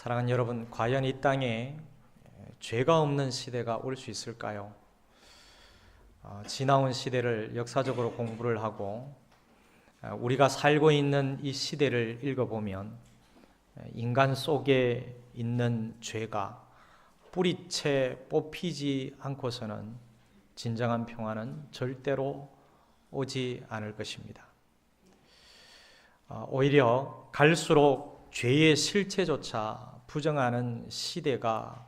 사랑하는 여러분, 과연 이 땅에 죄가 없는 시대가 올 수 있을까요? 지나온 시대를 역사적으로 공부를 하고 우리가 살고 있는 이 시대를 읽어보면 인간 속에 있는 죄가 뿌리채 뽑히지 않고서는 진정한 평화는 절대로 오지 않을 것입니다. 오히려 갈수록 죄의 실체조차 부정하는 시대가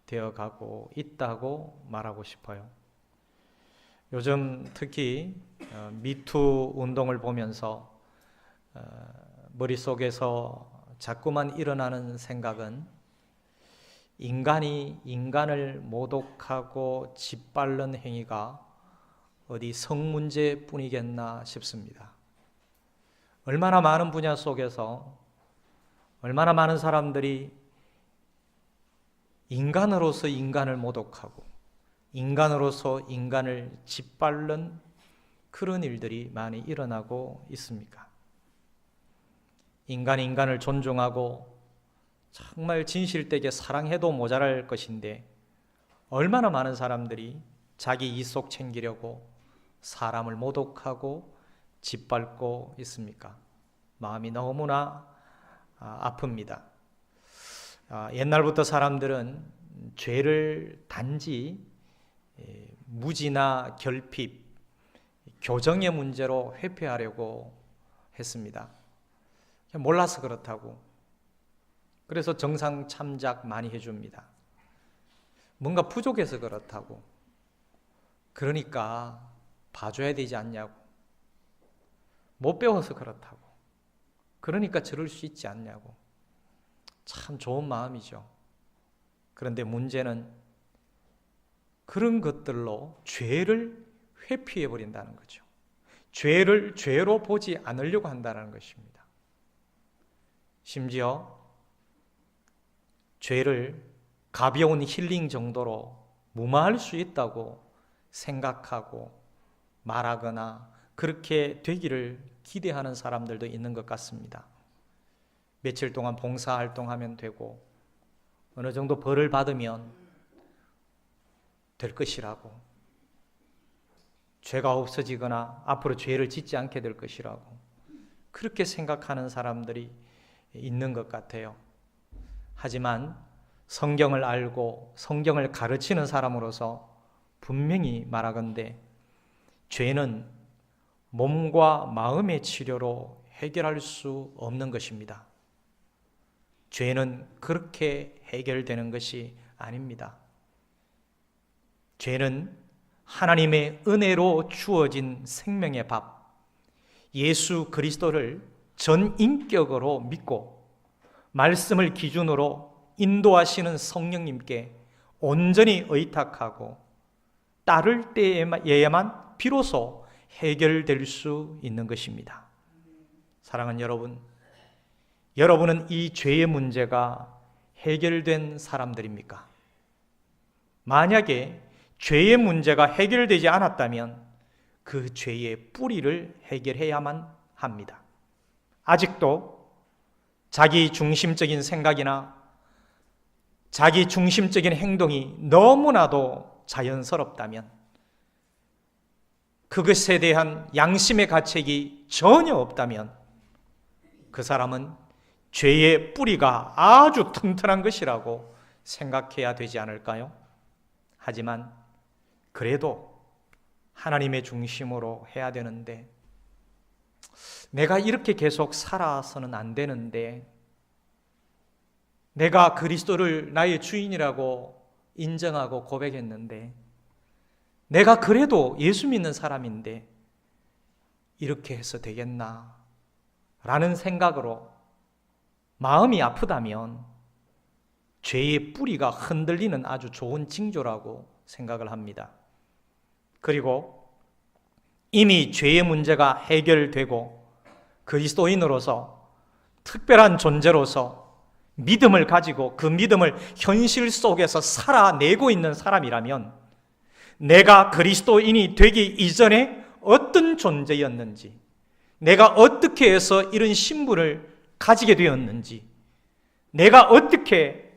되어가고 있다고 말하고 싶어요. 요즘 특히 미투 운동을 보면서 머릿속에서 자꾸만 일어나는 생각은 인간이 인간을 모독하고 짓밟는 행위가 어디 성문제뿐이겠나 싶습니다. 얼마나 많은 분야 속에서 얼마나 많은 사람들이 인간으로서 인간을 모독하고 인간으로서 인간을 짓밟는 그런 일들이 많이 일어나고 있습니까? 인간이 인간을 존중하고 정말 진실되게 사랑해도 모자랄 것인데 얼마나 많은 사람들이 자기 이속 챙기려고 사람을 모독하고 짓밟고 있습니까? 마음이 너무나 아픕니다. 옛날부터 사람들은 죄를 단지 무지나 결핍, 교정의 문제로 회피하려고 했습니다. 몰라서 그렇다고. 그래서 정상 참작 많이 해줍니다. 뭔가 부족해서 그렇다고. 그러니까 봐줘야 되지 않냐고. 못 배워서 그렇다고. 그러니까 저럴 수 있지 않냐고. 참 좋은 마음이죠. 그런데 문제는 그런 것들로 죄를 회피해 버린다는 거죠. 죄를 죄로 보지 않으려고 한다는 것입니다. 심지어 죄를 가벼운 힐링 정도로 무마할 수 있다고 생각하고 말하거나 그렇게 되기를 기대하는 사람들도 있는 것 같습니다. 며칠 동안 봉사활동하면 되고 어느 정도 벌을 받으면 될 것이라고, 죄가 없어지거나 앞으로 죄를 짓지 않게 될 것이라고 그렇게 생각하는 사람들이 있는 것 같아요. 하지만 성경을 알고 성경을 가르치는 사람으로서 분명히 말하건대 죄는 몸과 마음의 치료로 해결할 수 없는 것입니다. 죄는 그렇게 해결되는 것이 아닙니다. 죄는 하나님의 은혜로 주어진 생명의 밥, 예수 그리스도를 전 인격으로 믿고 말씀을 기준으로 인도하시는 성령님께 온전히 의탁하고 따를 때에야만 비로소 해결될 수 있는 것입니다. 사랑하는 여러분, 여러분은 이 죄의 문제가 해결된 사람들입니까? 만약에 죄의 문제가 해결되지 않았다면 그 죄의 뿌리를 해결해야만 합니다. 아직도 자기 중심적인 생각이나 자기 중심적인 행동이 너무나도 자연스럽다면, 그것에 대한 양심의 가책이 전혀 없다면 그 사람은 죄의 뿌리가 아주 튼튼한 것이라고 생각해야 되지 않을까요? 하지만 그래도 하나님의 중심으로 해야 되는데, 내가 이렇게 계속 살아서는 안 되는데, 내가 그리스도를 나의 주인이라고 인정하고 고백했는데, 내가 그래도 예수 믿는 사람인데 이렇게 해서 되겠나 라는 생각으로 마음이 아프다면 죄의 뿌리가 흔들리는 아주 좋은 징조라고 생각을 합니다. 그리고 이미 죄의 문제가 해결되고 그리스도인으로서 특별한 존재로서 믿음을 가지고 그 믿음을 현실 속에서 살아내고 있는 사람이라면, 내가 그리스도인이 되기 이전에 어떤 존재였는지, 내가 어떻게 해서 이런 신분을 가지게 되었는지 내가 어떻게,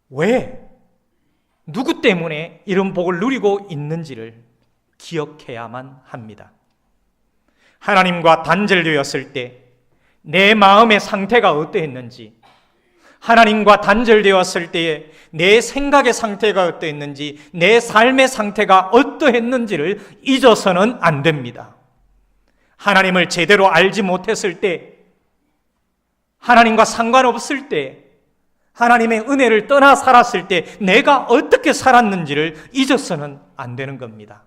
왜, 누구 때문에 이런 복을 누리고 있는지를 기억해야만 합니다. 하나님과 단절되었을 때 내 마음의 상태가 어떠했는지, 하나님과 단절되었을 때에 내 생각의 상태가 어떠했는지, 내 삶의 상태가 어떠했는지를 잊어서는 안 됩니다. 하나님을 제대로 알지 못했을 때, 하나님과 상관없을 때, 하나님의 은혜를 떠나 살았을 때 내가 어떻게 살았는지를 잊어서는 안 되는 겁니다.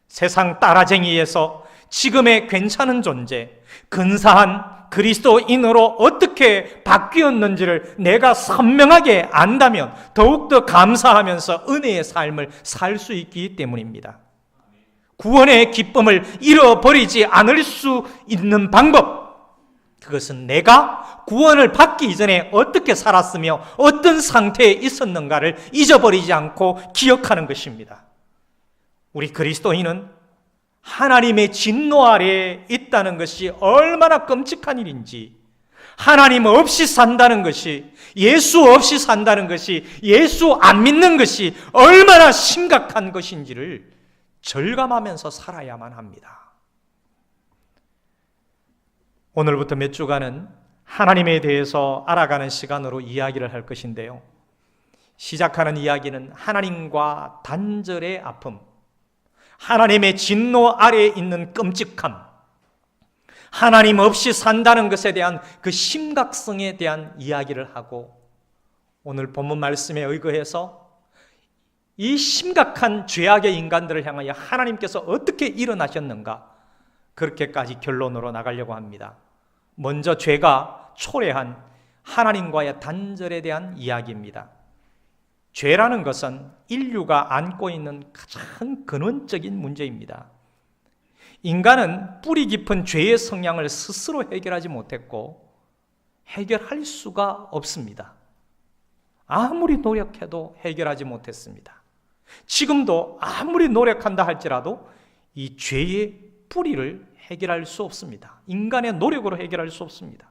세상 따라쟁이에서 지금의 괜찮은 존재, 근사한 그리스도인으로 어떻게 바뀌었는지를 내가 선명하게 안다면 더욱더 감사하면서 은혜의 삶을 살 수 있기 때문입니다. 구원의 기쁨을 잃어버리지 않을 수 있는 방법, 그것은 내가 구원을 받기 이전에 어떻게 살았으며 어떤 상태에 있었는가를 잊어버리지 않고 기억하는 것입니다. 우리 그리스도인은 하나님의 진노 아래에 있다는 것이 얼마나 끔찍한 일인지, 하나님 없이 산다는 것이, 예수 없이 산다는 것이, 예수 안 믿는 것이 얼마나 심각한 것인지를 절감하면서 살아야만 합니다. 오늘부터 몇 주간은 하나님에 대해서 알아가는 시간으로 이야기를 할 것인데요, 시작하는 이야기는 하나님과 단절의 아픔, 하나님의 진노 아래에 있는 끔찍함, 하나님 없이 산다는 것에 대한 그 심각성에 대한 이야기를 하고, 오늘 본문 말씀에 의거해서 이 심각한 죄악의 인간들을 향하여 하나님께서 어떻게 일어나셨는가, 그렇게까지 결론으로 나가려고 합니다. 먼저 죄가 초래한 하나님과의 단절에 대한 이야기입니다. 죄라는 것은 인류가 안고 있는 가장 근원적인 문제입니다. 인간은 뿌리 깊은 죄의 성향을 스스로 해결하지 못했고 해결할 수가 없습니다. 아무리 노력해도 해결하지 못했습니다. 지금도 아무리 노력한다 할지라도 이 죄의 뿌리를 해결할 수 없습니다. 인간의 노력으로 해결할 수 없습니다.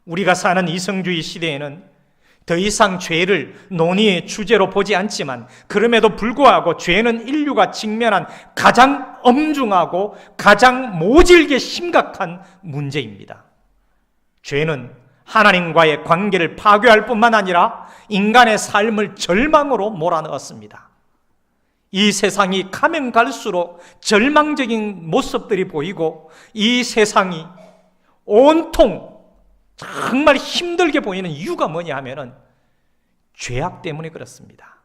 우리가 사는 이성주의 시대에는 더 이상 죄를 논의의 주제로 보지 않지만, 그럼에도 불구하고 죄는 인류가 직면한 가장 엄중하고 가장 모질게 심각한 문제입니다. 죄는 하나님과의 관계를 파괴할 뿐만 아니라 인간의 삶을 절망으로 몰아넣었습니다. 이 세상이 가면 갈수록 절망적인 모습들이 보이고, 이 세상이 온통 정말 힘들게 보이는 이유가 뭐냐 하면은 죄악 때문에 그렇습니다.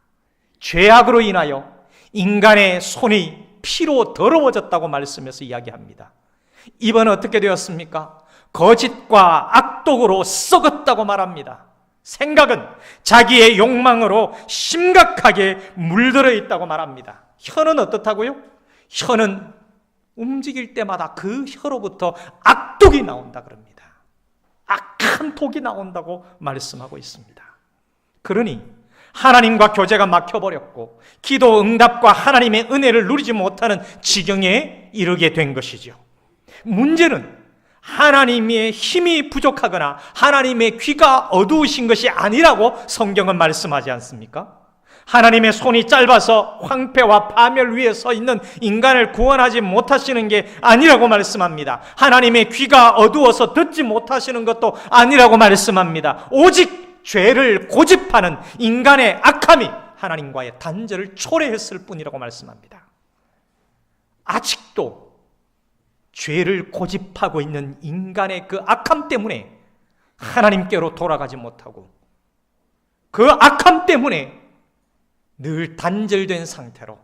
죄악으로 인하여 인간의 손이 피로 더러워졌다고 말씀에서 이야기합니다. 입은 어떻게 되었습니까? 거짓과 악독으로 썩었다고 말합니다. 생각은 자기의 욕망으로 심각하게 물들어 있다고 말합니다. 혀는 어떻다고요? 혀는 움직일 때마다 그 혀로부터 악독이 나온다 그럽니다. 악한 독이 나온다고 말씀하고 있습니다. 그러니 하나님과 교제가 막혀버렸고 기도 응답과 하나님의 은혜를 누리지 못하는 지경에 이르게 된 것이죠. 문제는 하나님의 힘이 부족하거나 하나님의 귀가 어두우신 것이 아니라고 성경은 말씀하지 않습니까? 하나님의 손이 짧아서 황폐와 파멸 위에 서 있는 인간을 구원하지 못하시는 게 아니라고 말씀합니다. 하나님의 귀가 어두워서 듣지 못하시는 것도 아니라고 말씀합니다. 오직 죄를 고집하는 인간의 악함이 하나님과의 단절을 초래했을 뿐이라고 말씀합니다. 아직도 죄를 고집하고 있는 인간의 그 악함 때문에 하나님께로 돌아가지 못하고, 그 악함 때문에 늘 단절된 상태로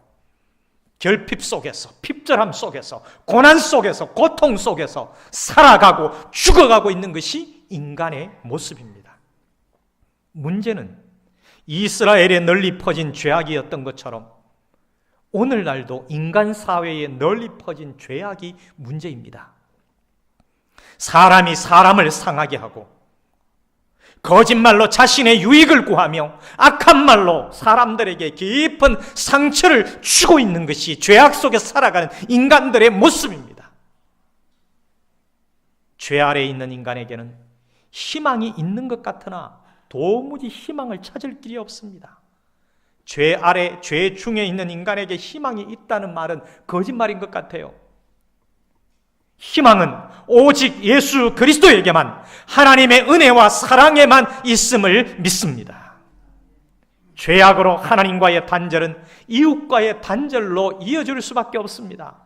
결핍 속에서, 핍절함 속에서, 고난 속에서, 고통 속에서 살아가고 죽어가고 있는 것이 인간의 모습입니다. 문제는 이스라엘에 널리 퍼진 죄악이었던 것처럼 오늘날도 인간 사회에 널리 퍼진 죄악이 문제입니다. 사람이 사람을 상하게 하고, 거짓말로 자신의 유익을 구하며 악한 말로 사람들에게 깊은 상처를 주고 있는 것이 죄악 속에 살아가는 인간들의 모습입니다. 죄 아래에 있는 인간에게는 희망이 있는 것 같으나 도무지 희망을 찾을 길이 없습니다. 죄 아래, 죄 중에 있는 인간에게 희망이 있다는 말은 거짓말인 것 같아요. 희망은 오직 예수 그리스도에게만, 하나님의 은혜와 사랑에만 있음을 믿습니다. 죄악으로 하나님과의 단절은 이웃과의 단절로 이어질 수밖에 없습니다.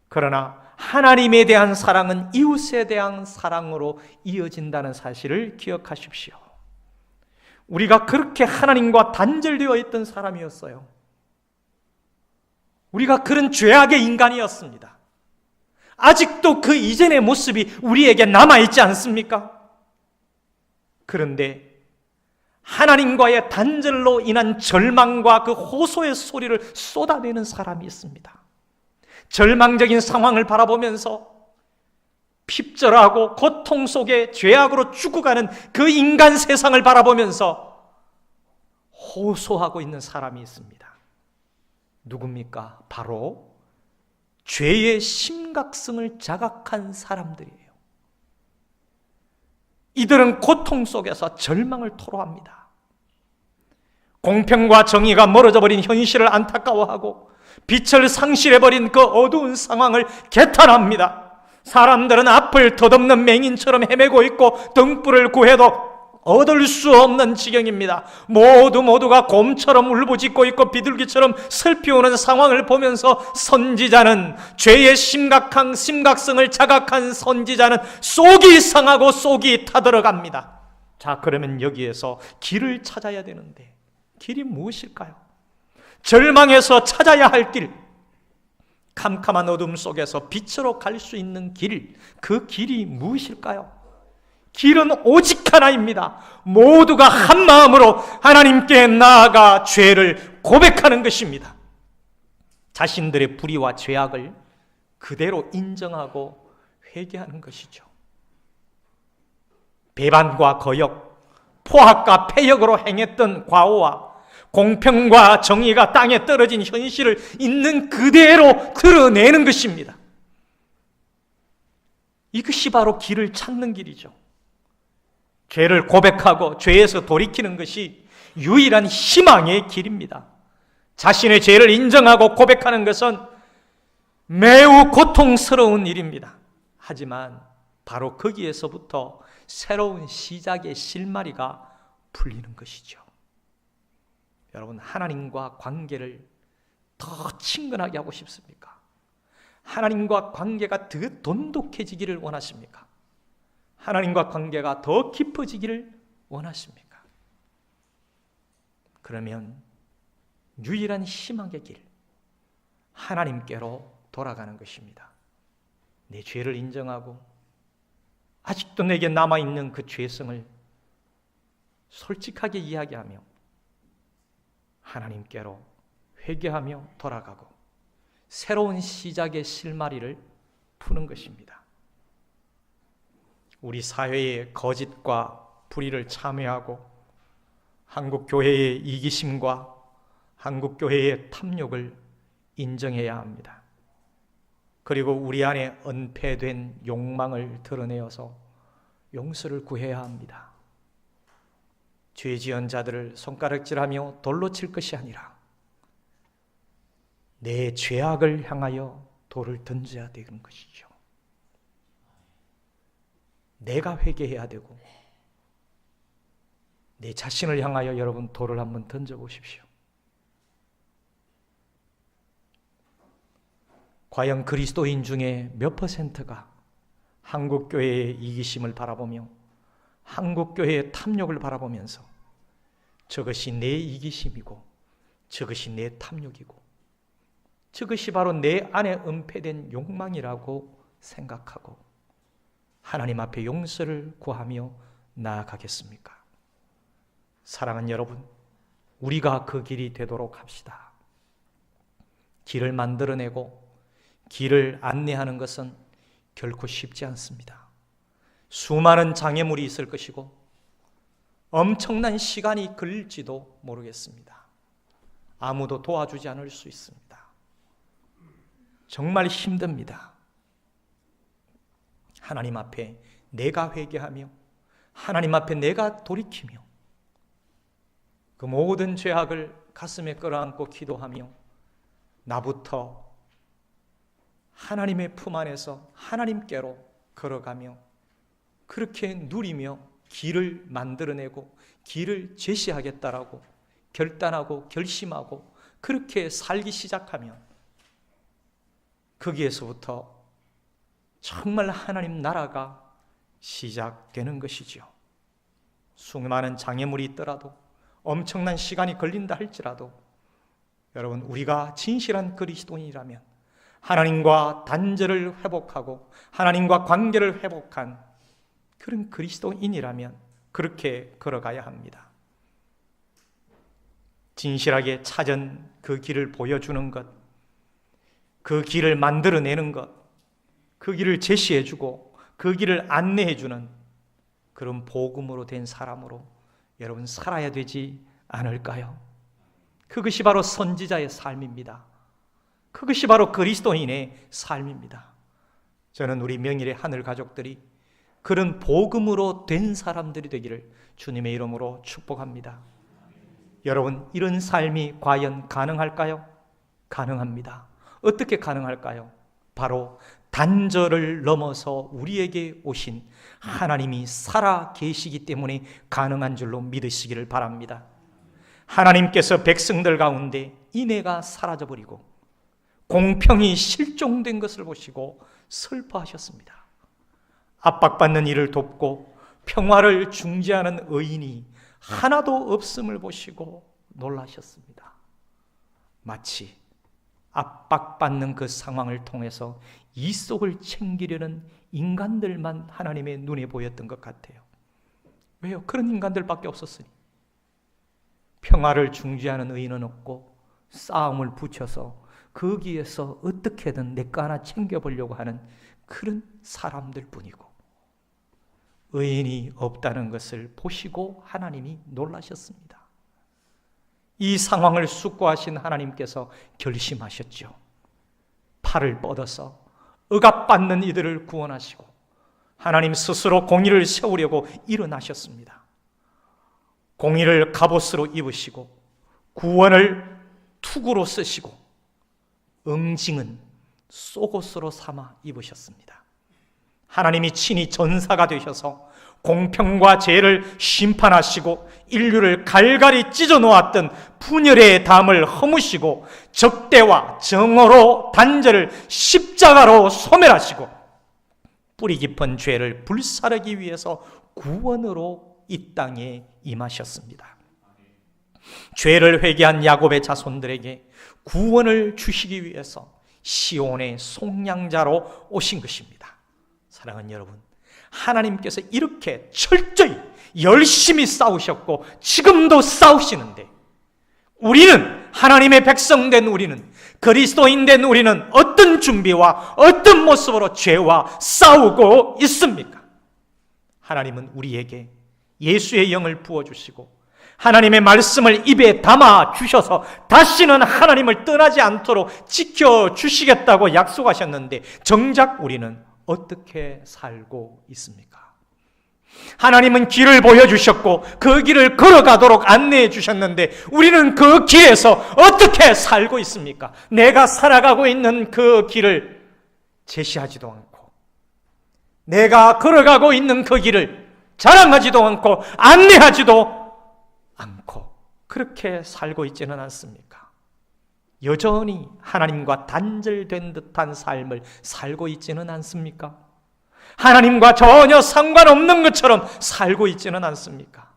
그러나 하나님에 대한 사랑은 이웃에 대한 사랑으로 이어진다는 사실을 기억하십시오. 우리가 그렇게 하나님과 단절되어 있던 사람이었어요. 우리가 그런 죄악의 인간이었습니다. 아직도 그 이전의 모습이 우리에게 남아있지 않습니까? 그런데 하나님과의 단절로 인한 절망과 그 호소의 소리를 쏟아내는 사람이 있습니다. 절망적인 상황을 바라보면서 핍절하고 고통 속에 죄악으로 죽어가는 그 인간 세상을 바라보면서 호소하고 있는 사람이 있습니다. 누굽니까? 바로 죄의 심각성을 자각한 사람들이에요. 이들은 고통 속에서 절망을 토로합니다. 공평과 정의가 멀어져 버린 현실을 안타까워하고 빛을 상실해버린 그 어두운 상황을 개탄합니다. 사람들은 앞을 덧없는 맹인처럼 헤매고 있고 등불을 구해도 얻을 수 없는 지경입니다. 모두가 곰처럼 울부짖고 있고 비둘기처럼 슬피 오는 상황을 보면서 선지자는, 죄의 심각성을 자각한 선지자는 속이 상하고 속이 타들어갑니다. 자, 그러면 여기에서 길을 찾아야 되는데 길이 무엇일까요? 절망에서 찾아야 할 길, 캄캄한 어둠 속에서 빛으로 갈 수 있는 길, 그 길이 무엇일까요? 길은 오직 하나입니다. 모두가 한 마음으로 하나님께 나아가 죄를 고백하는 것입니다. 자신들의 불의와 죄악을 그대로 인정하고 회개하는 것이죠. 배반과 거역, 포악과 패역으로 행했던 과오와 공평과 정의가 땅에 떨어진 현실을 있는 그대로 드러내는 것입니다. 이것이 바로 길을 찾는 길이죠. 죄를 고백하고 죄에서 돌이키는 것이 유일한 희망의 길입니다. 자신의 죄를 인정하고 고백하는 것은 매우 고통스러운 일입니다. 하지만 바로 거기에서부터 새로운 시작의 실마리가 풀리는 것이죠. 여러분, 하나님과 관계를 더 친근하게 하고 싶습니까? 하나님과 관계가 더 돈독해지기를 원하십니까? 하나님과 관계가 더 깊어지기를 원하십니까? 그러면 유일한 희망의 길, 하나님께로 돌아가는 것입니다. 내 죄를 인정하고 아직도 내게 남아있는 그 죄성을 솔직하게 이야기하며 하나님께로 회개하며 돌아가고 새로운 시작의 실마리를 푸는 것입니다. 우리 사회의 거짓과 불의를 참회하고 한국교회의 이기심과 한국교회의 탐욕을 인정해야 합니다. 그리고 우리 안에 은폐된 욕망을 드러내어서 용서를 구해야 합니다. 죄 지은 자들을 손가락질하며 돌로 칠 것이 아니라 내 죄악을 향하여 돌을 던져야 되는 것이죠. 내가 회개해야 되고 내 자신을 향하여 여러분 돌을 한번 던져보십시오. 과연 그리스도인 중에 몇 퍼센트가 한국교회의 이기심을 바라보며 한국교회의 탐욕을 바라보면서 저것이 내 이기심이고 저것이 내 탐욕이고 저것이 바로 내 안에 은폐된 욕망이라고 생각하고 하나님 앞에 용서를 구하며 나아가겠습니까? 사랑하는 여러분, 우리가 그 길이 되도록 합시다. 길을 만들어내고 길을 안내하는 것은 결코 쉽지 않습니다. 수많은 장애물이 있을 것이고 엄청난 시간이 걸릴지도 모르겠습니다. 아무도 도와주지 않을 수 있습니다. 정말 힘듭니다. 하나님 앞에 내가 회개하며 하나님 앞에 내가 돌이키며 그 모든 죄악을 가슴에 끌어안고 기도하며 나부터 하나님의 품 안에서 하나님께로 걸어가며 그렇게 누리며 길을 만들어내고 길을 제시하겠다라고 결단하고 결심하고 그렇게 살기 시작하면 거기에서부터 정말 하나님 나라가 시작되는 것이지요. 수많은 장애물이 있더라도 엄청난 시간이 걸린다 할지라도 여러분, 우리가 진실한 그리스도인이라면 하나님과 단절을 회복하고 하나님과 관계를 회복한 그런 그리스도인이라면 그렇게 걸어가야 합니다. 진실하게 찾은 그 길을 보여주는 것, 그 길을 만들어내는 것, 그 길을 제시해주고 그 길을 안내해주는 그런 복음으로 된 사람으로 여러분 살아야 되지 않을까요? 그것이 바로 선지자의 삶입니다. 그것이 바로 그리스도인의 삶입니다. 저는 우리 명일의 하늘 가족들이 그런 복음으로 된 사람들이 되기를 주님의 이름으로 축복합니다. 여러분, 이런 삶이 과연 가능할까요? 가능합니다. 어떻게 가능할까요? 바로 단절을 넘어서 우리에게 오신 하나님이 살아 계시기 때문에 가능한 줄로 믿으시기를 바랍니다. 하나님께서 백성들 가운데 인애가 사라져버리고 공평이 실종된 것을 보시고 슬퍼하셨습니다. 압박받는 이를 돕고 평화를 중재하는 의인이 하나도 없음을 보시고 놀라셨습니다. 마치 압박받는 그 상황을 통해서 이속을 챙기려는 인간들만 하나님의 눈에 보였던 것 같아요. 왜요? 그런 인간들밖에 없었으니. 평화를 중재하는 의인은 없고 싸움을 붙여서 거기에서 어떻게든 내 거 하나 챙겨보려고 하는 그런 사람들 뿐이고, 의인이 없다는 것을 보시고 하나님이 놀라셨습니다. 이 상황을 숙고하신 하나님께서 결심하셨죠. 팔을 뻗어서 억압받는 이들을 구원하시고 하나님 스스로 공의를 세우려고 일어나셨습니다. 공의를 갑옷으로 입으시고 구원을 투구로 쓰시고 응징은 속옷으로 삼아 입으셨습니다. 하나님이 친히 전사가 되셔서 공평과 죄를 심판하시고 인류를 갈갈이 찢어 놓았던 분열의 담을 허무시고 적대와 정오로 단절을 십자가로 소멸하시고 뿌리 깊은 죄를 불사르기 위해서 구원으로 이 땅에 임하셨습니다. 죄를 회개한 야곱의 자손들에게 구원을 주시기 위해서 시온의 속량자로 오신 것입니다. 사랑하는 여러분, 하나님께서 이렇게 철저히 열심히 싸우셨고 지금도 싸우시는데 우리는, 하나님의 백성된 우리는, 그리스도인 된 우리는 어떤 준비와 어떤 모습으로 죄와 싸우고 있습니까? 하나님은 우리에게 예수의 영을 부어주시고 하나님의 말씀을 입에 담아 주셔서 다시는 하나님을 떠나지 않도록 지켜주시겠다고 약속하셨는데 정작 우리는 어떻게 살고 있습니까? 하나님은 길을 보여주셨고 그 길을 걸어가도록 안내해 주셨는데 우리는 그 길에서 어떻게 살고 있습니까? 내가 살아가고 있는 그 길을 제시하지도 않고 내가 걸어가고 있는 그 길을 자랑하지도 않고 안내하지도 않고 그렇게 살고 있지는 않습니까? 여전히 하나님과 단절된 듯한 삶을 살고 있지는 않습니까? 하나님과 전혀 상관없는 것처럼 살고 있지는 않습니까?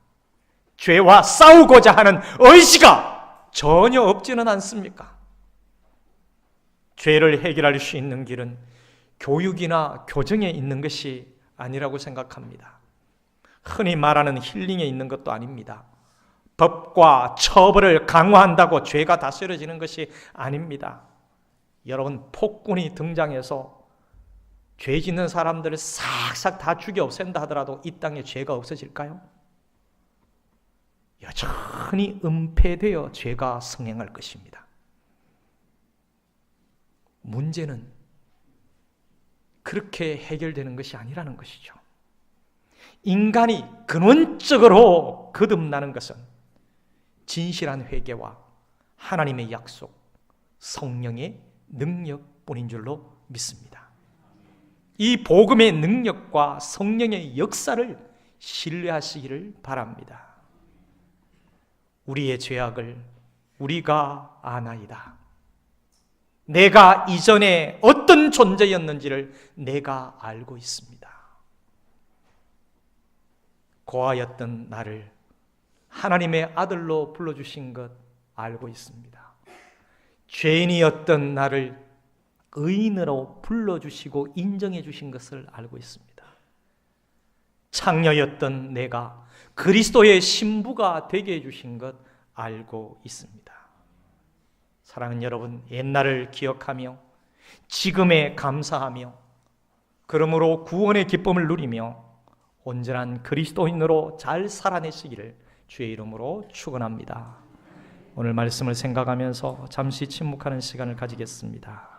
죄와 싸우고자 하는 의지가 전혀 없지는 않습니까? 죄를 해결할 수 있는 길은 교육이나 교정에 있는 것이 아니라고 생각합니다. 흔히 말하는 힐링에 있는 것도 아닙니다. 법과 처벌을 강화한다고 죄가 다스려지는 것이 아닙니다. 여러분, 폭군이 등장해서 죄 짓는 사람들을 싹싹 다 죽여 없앤다 하더라도 이 땅에 죄가 없어질까요? 여전히 은폐되어 죄가 성행할 것입니다. 문제는 그렇게 해결되는 것이 아니라는 것이죠. 인간이 근원적으로 거듭나는 것은 진실한 회개와 하나님의 약속, 성령의 능력뿐인 줄로 믿습니다. 이 복음의 능력과 성령의 역사를 신뢰하시기를 바랍니다. 우리의 죄악을 우리가 아나이다. 내가 이전에 어떤 존재였는지를 내가 알고 있습니다. 고아였던 나를 하나님의 아들로 불러주신 것 알고 있습니다. 죄인이었던 나를 의인으로 불러주시고 인정해 주신 것을 알고 있습니다. 창녀였던 내가 그리스도의 신부가 되게 해주신 것 알고 있습니다. 사랑하는 여러분, 옛날을 기억하며 지금에 감사하며 그러므로 구원의 기쁨을 누리며 온전한 그리스도인으로 잘 살아내시기를 주의 이름으로 축원합니다. 오늘 말씀을 생각하면서 잠시 침묵하는 시간을 가지겠습니다.